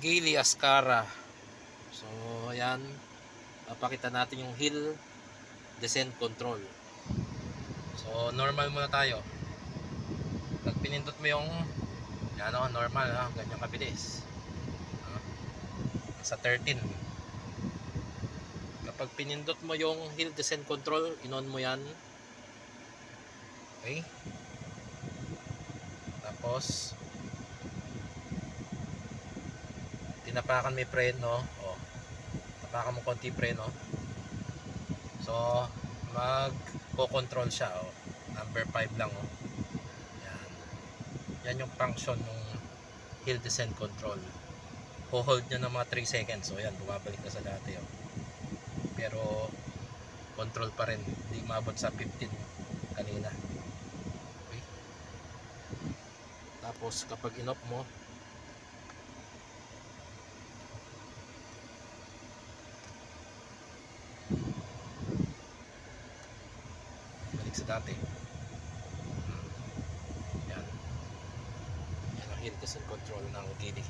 Geely Ascara. So ayan, papakita natin yung hill descent control. So normal muna tayo. Pag pinindot mo yung normal, ganyan kabilis. Sa 13. Kapag pinindot mo yung hill descent control, inon mo yan. Okay? Tapos tinapakan may preno, tapakan mo konti preno. So magko-control siya, number 5 lang, yan yung function ng hill descent control. Hold nyo ng mga 3 seconds. So yan, bumabalik na sa dati, pero control pa rin, hindi maabot sa 15 kanina. Okay? Tapos kapag in-off mo, balik sa dati. Yan ang hill descent control ng Geely.